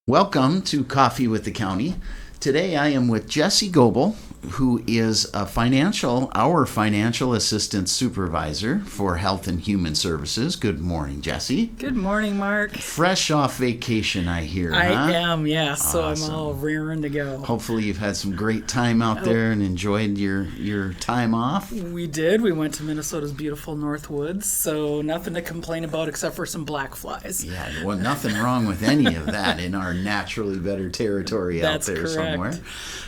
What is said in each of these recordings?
Welcome to Coffee with the County. Today I am with Jessi Goble, who is our financial assistant supervisor for Health and Human Services. Good morning, Jessi. Good morning, Mark. Fresh off vacation, I hear. I am, yeah. So Awesome. I'm all raring to go. Hopefully you've had some great time out there and enjoyed your time off. We did. We went to Minnesota's beautiful Northwoods, so nothing to complain about except for some black flies. Yeah, well, nothing wrong with any of that in our naturally better territory That's out there correct. somewhere.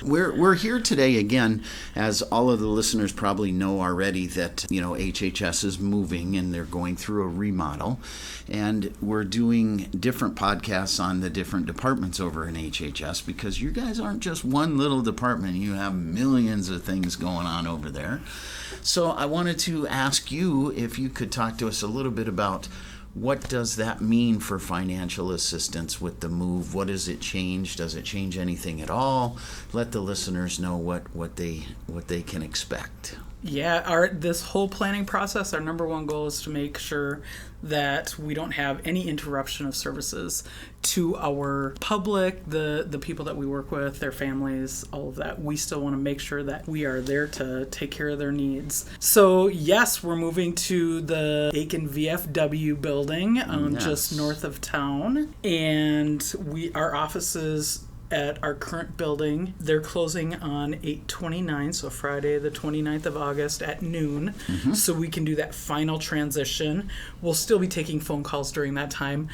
We're here today again, as all of the listeners probably know already, that HHS is moving and they're going through a remodel, and we're doing different podcasts on the different departments over in HHS because you guys aren't just one little department. You have millions of things going on over there. So I wanted to ask you if you could talk to us a little bit about what does that mean for financial assistance with the move? What does it change? Does it change anything at all? Let the listeners know what they can expect. Yeah, this whole planning process, our number one goal is to make sure that we don't have any interruption of services to our public, the people that we work with, their families, all of that. We still want to make sure that we are there to take care of their needs. So yes, we're moving to the Aiken VFW building just north of town, and our offices at our current building, they're closing on 8/29, so Friday the 29th of August at noon, so we can do that final transition. We'll still be taking phone calls during that time.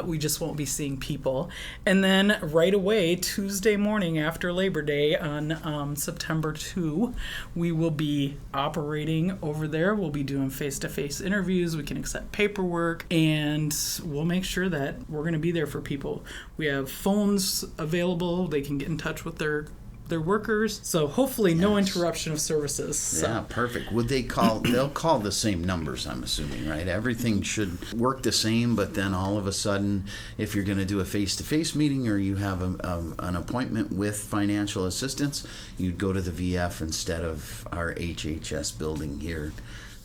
We just won't be seeing people. And then right away, Tuesday morning after Labor Day on September 2, we will be operating over there. We'll be doing face-to-face interviews. We can accept paperwork, and we'll make sure that we're going to be there for people. We have phones available. They can get in touch with their workers. So hopefully no interruption of services. So. Yeah, perfect. They'll call the same numbers, I'm assuming, right? Everything should work the same, but then all of a sudden, if you're going to do a face-to-face meeting or you have an appointment with financial assistance, you'd go to the VF instead of our HHS building here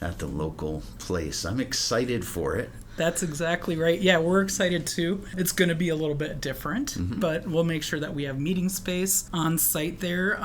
at the local place. I'm excited for it. That's exactly right. Yeah, we're excited too. It's going to be a little bit different, but we'll make sure that we have meeting space on site there.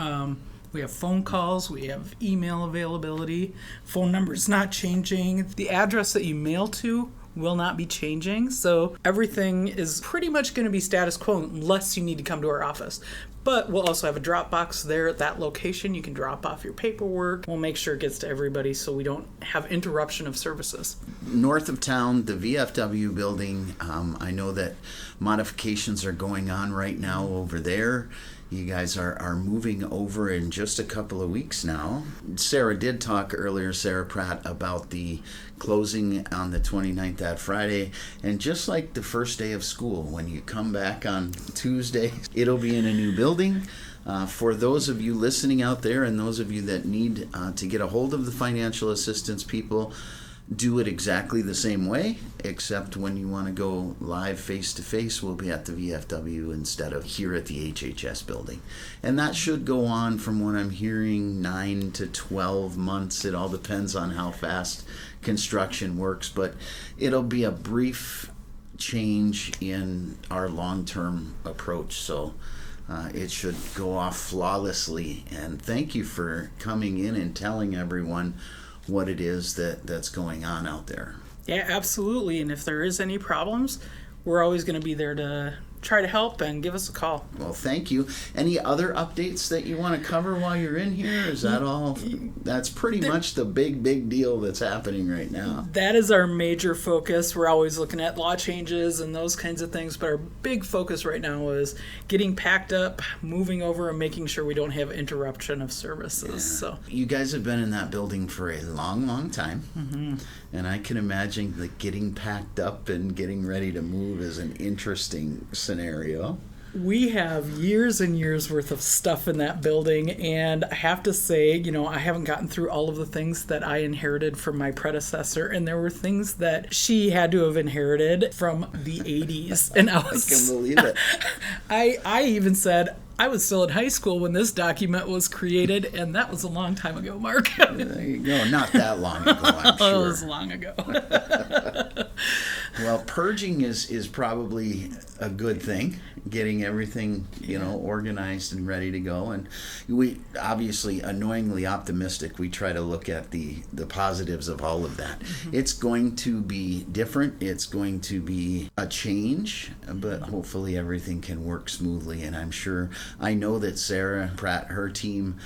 We have phone calls. We have email availability. Phone number's not changing. The address that you mail to will not be changing. So everything is pretty much going to be status quo unless you need to come to our office. But we'll also have a drop box there at that location. You can drop off your paperwork. We'll make sure it gets to everybody so we don't have interruption of services. North of town, the VFW building, I know that modifications are going on right now over there. You guys are moving over in just a couple of weeks now. Sarah did talk earlier, Sarah Pratt, about the closing on the 29th, that Friday. And just like the first day of school, when you come back on Tuesday, it'll be in a new building. For those of you listening out there and those of you that need to get a hold of the financial assistance people, do it exactly the same way, except when you want to go live face-to-face, we'll be at the VFW instead of here at the HHS building. And that should go on, from what I'm hearing, 9 to 12 months. It all depends on how fast construction works, but it'll be a brief change in our long-term approach. So it should go off flawlessly. And thank you for coming in and telling everyone what it is that's going on out there. Yeah, absolutely. And if there is any problems, we're always going to be there to try to help, and give us a call. Well, thank you. Any other updates that you want to cover while you're in here? Is that all? That's pretty much the big deal that's happening right now. That is our major focus. We're always looking at law changes and those kinds of things, but our big focus right now is getting packed up, moving over, and making sure we don't have interruption of services. Yeah. So you guys have been in that building for a long time, and I can imagine that getting packed up and getting ready to move is an interesting scenario. We have years and years worth of stuff in that building, and I have to say, I haven't gotten through all of the things that I inherited from my predecessor, and there were things that she had to have inherited from the 80s. And I can believe it. I even said, I was still in high school when this document was created, and that was a long time ago, Mark. There you go. Not that long ago, I'm sure. It was long ago. Well, purging is probably a good thing, getting everything, organized and ready to go. And we obviously annoyingly optimistic. We try to look at the positives of all of that. It's going to be different. It's going to be a change, but hopefully everything can work smoothly. And I know that Sarah Pratt, her team,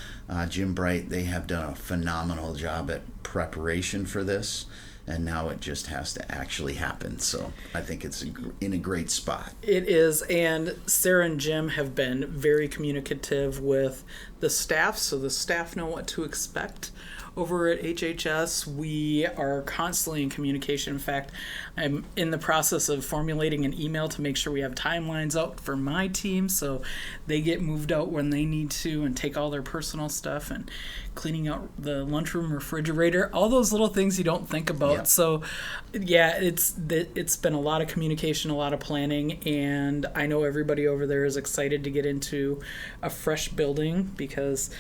Jim Bright, they have done a phenomenal job at preparation for this. And now it just has to actually happen. So I think it's in a great spot. It is, and Sarah and Jim have been very communicative with the staff, so the staff know what to expect. Over at HHS, we are constantly in communication. In fact, I'm in the process of formulating an email to make sure we have timelines out for my team so they get moved out when they need to and take all their personal stuff, and cleaning out the lunchroom refrigerator, all those little things you don't think about. Yep. So, yeah, it's been a lot of communication, a lot of planning, and I know everybody over there is excited to get into a fresh building, because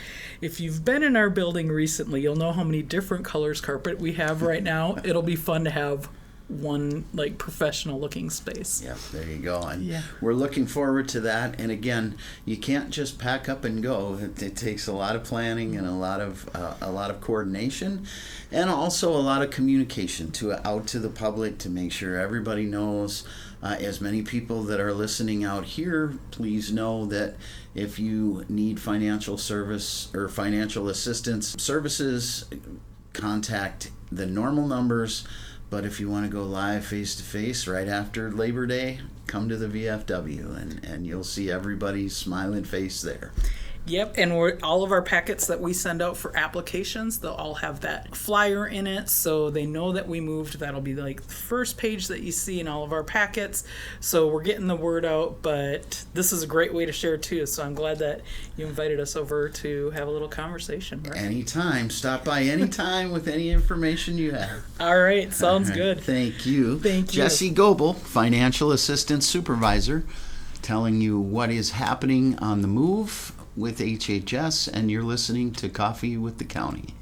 if you've been in our building recently, you'll know how many different colors carpet we have right now. It'll be fun to have one professional looking space. Yeah, there you go. And we're looking forward to that. And again, you can't just pack up and go. It takes a lot of planning and a lot of coordination, and also a lot of communication out to the public to make sure everybody knows. As many people that are listening out here, please know that if you need financial service or financial assistance services, contact the normal numbers. But if you want to go live face-to-face right after Labor Day, come to the VFW, and you'll see everybody's smiling face there. Yep, and all of our packets that we send out for applications, they'll all have that flyer in it, so they know that we moved. That'll be the first page that you see in all of our packets. So we're getting the word out, but this is a great way to share too. So I'm glad that you invited us over to have a little conversation. Right? Anytime. Stop by anytime with any information you have. All right, sounds good. Thank you. Thank you. Jessi Goble, Financial Assistant Supervisor, telling you what is happening on the move with HHS, and you're listening to Coffee with the County.